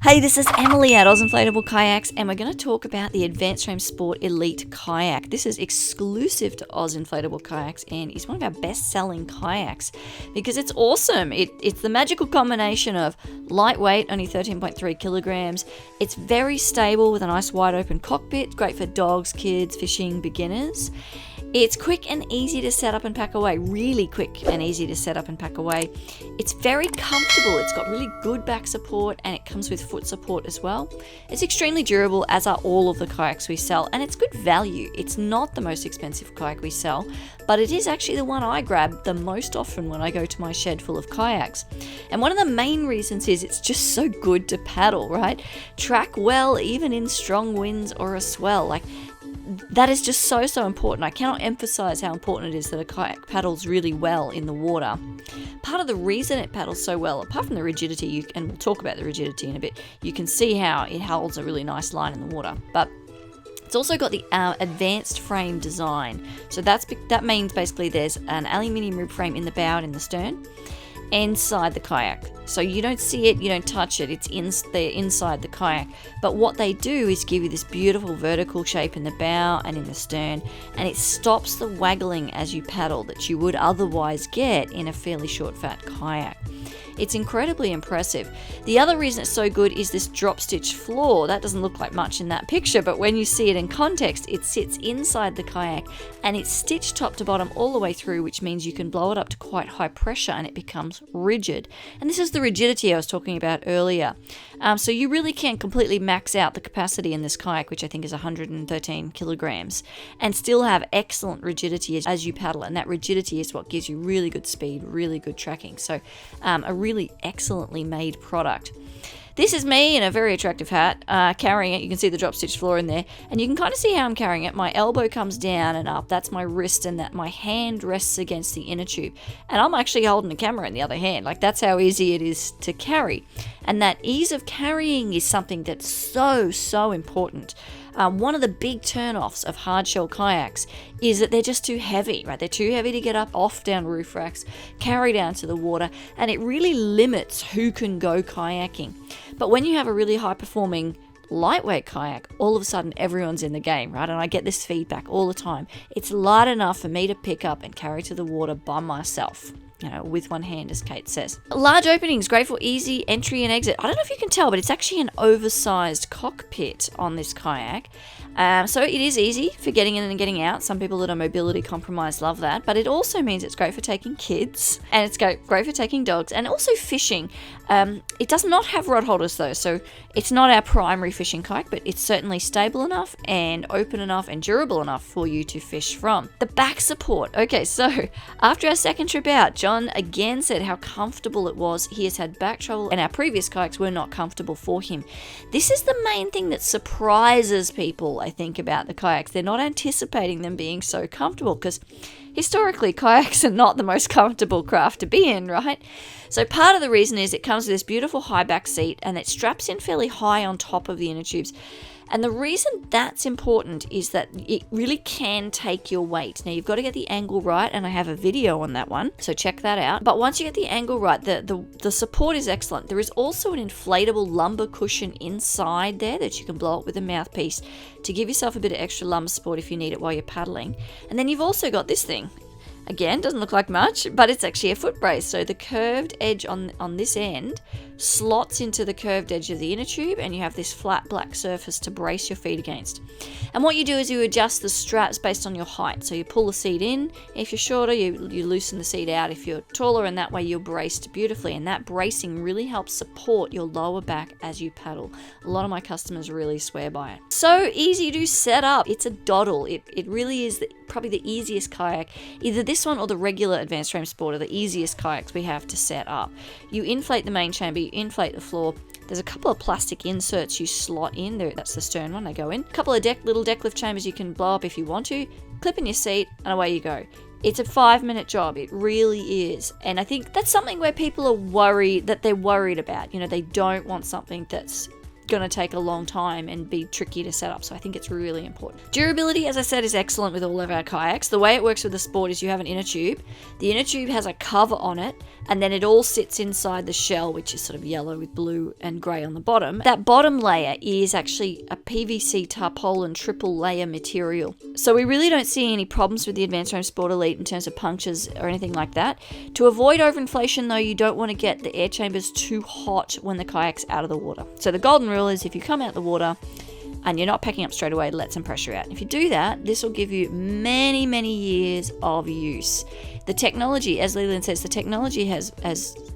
Hey, this is Emily at Inflatable Kayaks, and we're going to talk about the AdvancedFrame Sport Elite kayak. This is exclusive to Inflatable Kayaks and is one of our best-selling kayaks because it's awesome. It's the magical combination of lightweight, only 13.3 kilograms. It's very stable with a nice wide-open cockpit, great for dogs, kids, fishing, beginners. It's quick and easy to set up and pack away, really quick and easy to set up and pack away. It's very comfortable, it's got really good back support and it comes with foot support as well. It's extremely durable, as are all of the kayaks we sell, and it's good value. It's not the most expensive kayak we sell, but it is actually the one I grab the most often when I go to my shed full of kayaks. And one of the main reasons is it's just so good to paddle, right? Track well even in strong winds or a swell. That is just so important. I cannot emphasize how important it is that a kayak paddles really well in the water. Part of the reason it paddles so well, apart from the rigidity, and we'll talk about the rigidity in a bit, you can see how it holds a really nice line in the water. But it's also got the advanced frame design. So that means basically there's an aluminium rib frame in the bow and in the stern, inside the kayak. So you don't see it, you don't touch it, it's inside the kayak. But what they do is give you this beautiful vertical shape in the bow and in the stern, and it stops the waggling as you paddle that you would otherwise get in a fairly short fat kayak. It's incredibly impressive. The other reason it's so good is this drop stitch floor. That doesn't look like much in that picture, but when you see it in context, it sits inside the kayak and it's stitched top to bottom all the way through, which means you can blow it up to quite high pressure and it becomes rigid. And this is the rigidity I was talking about earlier. So you really can completely max out the capacity in this kayak, which I think is 113 kilograms, and still have excellent rigidity as you paddle. And that rigidity is what gives you really good speed, really good tracking. So a really excellently made product. This is me in a very attractive hat, carrying it. You can see the drop stitch floor in there, and you can kind of see how I'm carrying it. My elbow comes down and up, that's my wrist, and that my hand rests against the inner tube. And I'm actually holding the camera in the other hand. That's how easy it is to carry. And that ease of carrying is something that's so important. One of the big turn-offs of hardshell kayaks is that they're just too heavy, right? They're too heavy to get up, off, down roof racks, carry down to the water, and it really limits who can go kayaking. But when you have a really high-performing lightweight kayak, all of a sudden everyone's in the game, right? And I get this feedback all the time. It's light enough for me to pick up and carry to the water by myself. With one hand, as Kate says. Large openings, great for easy entry and exit. I don't know if you can tell, but it's actually an oversized cockpit on this kayak. So it is easy for getting in and getting out. Some people that are mobility compromised love that, but it also means it's great for taking kids, and it's great for taking dogs, and also fishing. It does not have rod holders though, so it's not our primary fishing kayak, but it's certainly stable enough and open enough and durable enough for you to fish from. The back support. Okay, so after our second trip out, John again said how comfortable it was. He has had back trouble and our previous kayaks were not comfortable for him. This is the main thing that surprises people, I think, about the kayaks. They're not anticipating them being so comfortable because historically kayaks are not the most comfortable craft to be in, right? So part of the reason is it comes with this beautiful high back seat and it straps in fairly high on top of the inner tubes. And the reason that's important is that it really can take your weight. Now, you've got to get the angle right, and I have a video on that one, so check that out. But once you get the angle right, the support is excellent. There is also an inflatable lumbar cushion inside there that you can blow up with a mouthpiece to give yourself a bit of extra lumbar support if you need it while you're paddling. And then you've also got this thing. Again, doesn't look like much, but it's actually a foot brace. So the curved edge on this end slots into the curved edge of the inner tube, and you have this flat black surface to brace your feet against. And what you do is you adjust the straps based on your height. So you pull the seat in. If you're shorter, you loosen the seat out. If you're taller, and that way you're braced beautifully. And that bracing really helps support your lower back as you paddle. A lot of my customers really swear by it. So easy to set up. It's a doddle. It really is probably the easiest kayak. Either this one or the regular AdvancedFrame Sport are the easiest kayaks we have to set up. You inflate the main chamber, you inflate the floor. There's a couple of plastic inserts you slot in there. That's the stern one, they go in. A couple of little deck lift chambers you can blow up if you want to. Clip in your seat and away you go. It's a 5-minute job. It really is. And I think that's something where people are worried about. They don't want something that's going to take a long time and be tricky to set up. So I think it's really important. Durability, as I said, is excellent with all of our kayaks. The way it works with the Sport is you have an inner tube. The inner tube has a cover on it and then it all sits inside the shell, which is sort of yellow with blue and grey on the bottom. That bottom layer is actually a PVC tarpaulin triple layer material. So we really don't see any problems with the AdvancedFrame Sport Elite in terms of punctures or anything like that. To avoid overinflation though, you don't want to get the air chambers too hot when the kayak's out of the water. So the golden rule is if you come out the water and you're not packing up straight away, let some pressure out. If you do that, this will give you many, many years of use. The technology, as Leland says, the technology is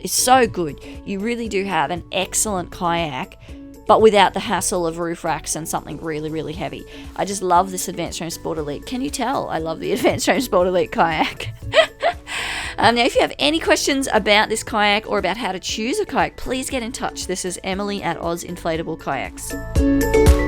so good. You really do have an excellent kayak, but without the hassle of roof racks and something really, really heavy. I just love this AdvancedFrame Sport Elite. Can you tell I love the AdvancedFrame Sport Elite kayak? Now, if you have any questions about this kayak or about how to choose a kayak, please get in touch. This is Emily at Oz Inflatable Kayaks.